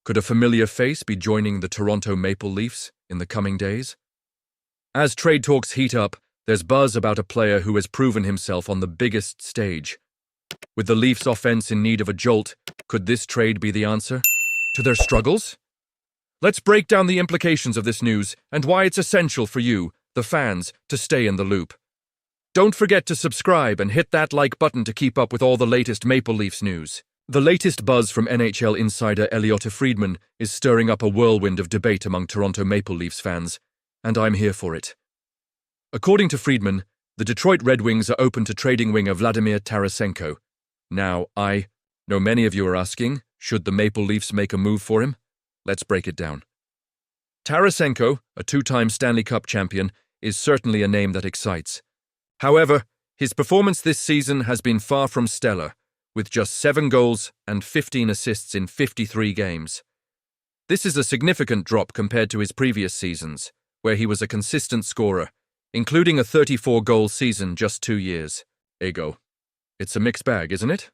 Could a familiar face be joining the Toronto Maple Leafs in the coming days? As trade talks heat up, there's buzz about a player who has proven himself on the biggest stage. With the Leafs' offense in need of a jolt, could this trade be the answer to their struggles? Let's break down the implications of this news and why it's essential for you, the fans, to stay in the loop. Don't forget to subscribe and hit that like button to keep up with all the latest Maple Leafs news. The latest buzz from NHL insider Elliotte Friedman is stirring up a whirlwind of debate among Toronto Maple Leafs fans, and I'm here for it. According to Friedman, the Detroit Red Wings are open to trading winger Vladimir Tarasenko. Now, I know many of you are asking, should the Maple Leafs make a move for him? Let's break it down. Tarasenko, a two-time Stanley Cup champion, is certainly a name that excites. However, his performance this season has been far from stellar, with just 7 goals and 15 assists in 53 games. This is a significant drop compared to his previous seasons, where he was a consistent scorer, including a 34-goal season just 2 years ago. It's a mixed bag, isn't it?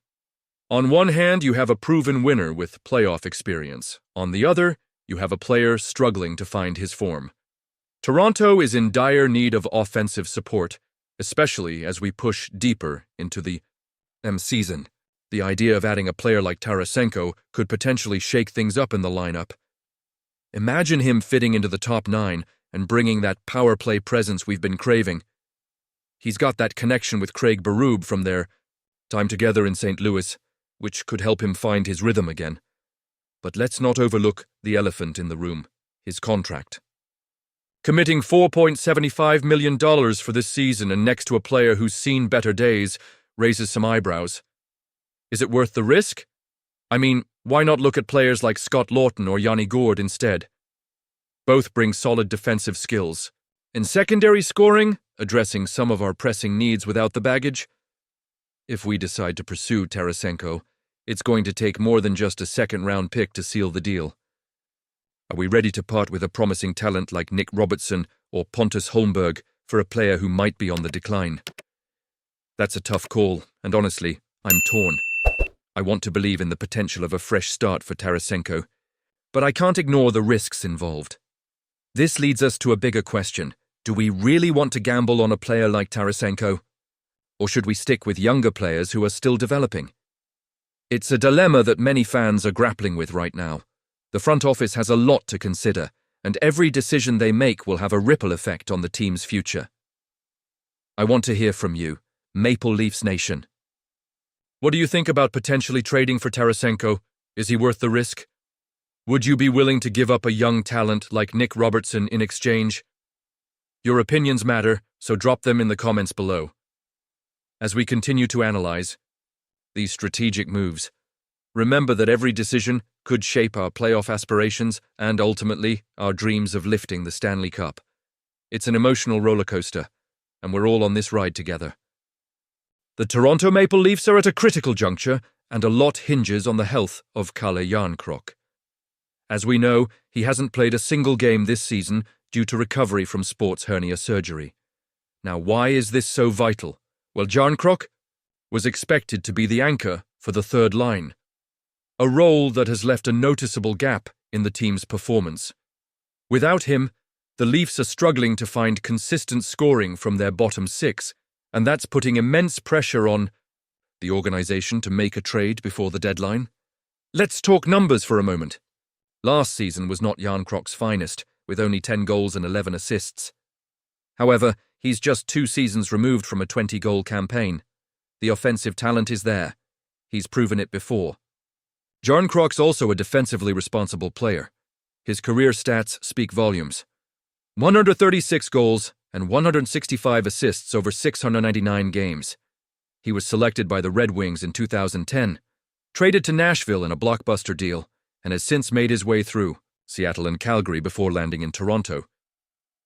On one hand, you have a proven winner with playoff experience. On the other, you have a player struggling to find his form. Toronto is in dire need of offensive support, especially as we push deeper into the season. The idea of adding a player like Tarasenko could potentially shake things up in the lineup. Imagine him fitting into the top 9 and bringing that power play presence we've been craving. He's got that connection with Craig Berube from their time together in St. Louis, which could help him find his rhythm again. But let's not overlook the elephant in the room, his contract. Committing $4.75 million for this season and next to a player who's seen better days raises some eyebrows. Is it worth the risk? I mean, why not look at players like Scott Lawton or Yanni Gourde instead? Both bring solid defensive skills. In secondary scoring, addressing some of our pressing needs without the baggage. If we decide to pursue Tarasenko, it's going to take more than just a second-round pick to seal the deal. Are we ready to part with a promising talent like Nick Robertson or Pontus Holmberg for a player who might be on the decline? That's a tough call, and honestly, I'm torn. I want to believe in the potential of a fresh start for Tarasenko, but I can't ignore the risks involved. This leads us to a bigger question. Do we really want to gamble on a player like Tarasenko? Or should we stick with younger players who are still developing? It's a dilemma that many fans are grappling with right now. The front office has a lot to consider, and every decision they make will have a ripple effect on the team's future. I want to hear from you, Maple Leafs Nation. What do you think about potentially trading for Tarasenko? Is he worth the risk? Would you be willing to give up a young talent like Nick Robertson in exchange? Your opinions matter, so drop them in the comments below. As we continue to analyze these strategic moves, remember that every decision could shape our playoff aspirations and ultimately our dreams of lifting the Stanley Cup. It's an emotional roller coaster, and we're all on this ride together. The Toronto Maple Leafs are at a critical juncture, and a lot hinges on the health of Calle Jarnkrok. As we know, he hasn't played a single game this season due to recovery from sports hernia surgery. Now, why is this so vital? Well, Jarnkrok was expected to be the anchor for the third line, a role that has left a noticeable gap in the team's performance. Without him, the Leafs are struggling to find consistent scoring from their bottom 6, and that's putting immense pressure on the organization to make a trade before the deadline. Let's talk numbers for a moment. Last season was not Jarnkrok's finest, with only 10 goals and 11 assists. However, he's just 2 seasons removed from a 20-goal campaign. The offensive talent is there. He's proven it before. Jarnkrok's also a defensively responsible player. His career stats speak volumes. 136 goals and 165 assists over 699 games. He was selected by the Red Wings in 2010, traded to Nashville in a blockbuster deal, and has since made his way through Seattle and Calgary before landing in Toronto.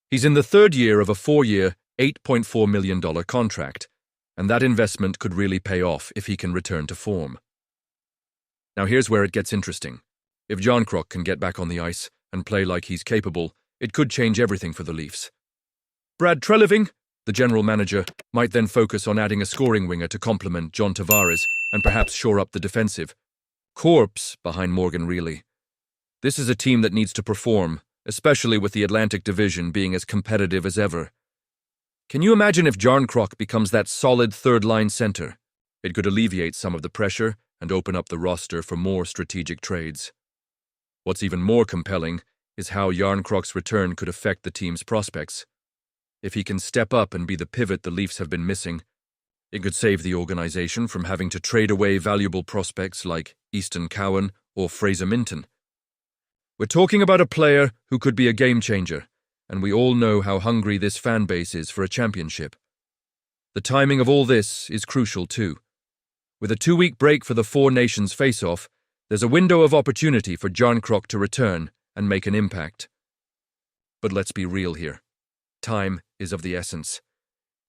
He's in the 3rd year of a 4-year, $8.4 million contract, and that investment could really pay off if he can return to form. Now here's where it gets interesting. If Jarnkrok can get back on the ice and play like he's capable, it could change everything for the Leafs. Brad Treliving, the general manager, might then focus on adding a scoring winger to complement John Tavares and perhaps shore up the defensive corps behind Morgan Reilly. This is a team that needs to perform, especially with the Atlantic Division being as competitive as ever. Can you imagine if Jarnkrok becomes that solid third-line center? It could alleviate some of the pressure and open up the roster for more strategic trades. What's even more compelling is how Jarnkrok's return could affect the team's prospects. If he can step up and be the pivot the Leafs have been missing, it could save the organization from having to trade away valuable prospects like Easton Cowan or Fraser Minton. We're talking about a player who could be a game-changer, and we all know how hungry this fan base is for a championship. The timing of all this is crucial too. With a 2-week break for the Four Nations face-off, there's a window of opportunity for Jarnkrok to return and make an impact. But let's be real here. Time is of the essence.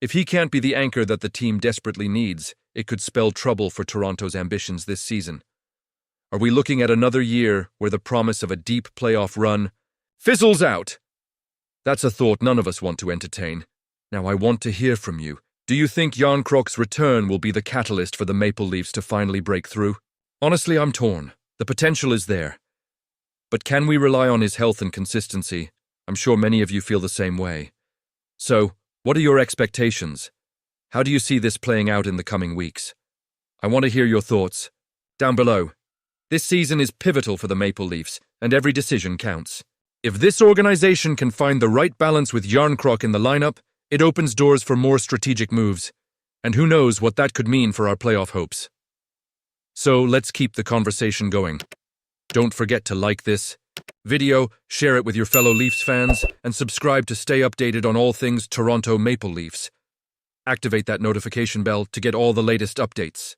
If he can't be the anchor that the team desperately needs, it could spell trouble for Toronto's ambitions this season. Are we looking at another year where the promise of a deep playoff run fizzles out? That's a thought none of us want to entertain. Now I want to hear from you. Do you think Jarnkrok's return will be the catalyst for the Maple Leafs to finally break through? Honestly, I'm torn. The potential is there. But can we rely on his health and consistency? I'm sure many of you feel the same way. So, what are your expectations? How do you see this playing out in the coming weeks? I want to hear your thoughts. Down below. This season is pivotal for the Maple Leafs, and every decision counts. If this organization can find the right balance with Jarnkrok in the lineup, it opens doors for more strategic moves. And who knows what that could mean for our playoff hopes. So let's keep the conversation going. Don't forget to like this video, share it with your fellow Leafs fans, and subscribe to stay updated on all things Toronto Maple Leafs. Activate that notification bell to get all the latest updates.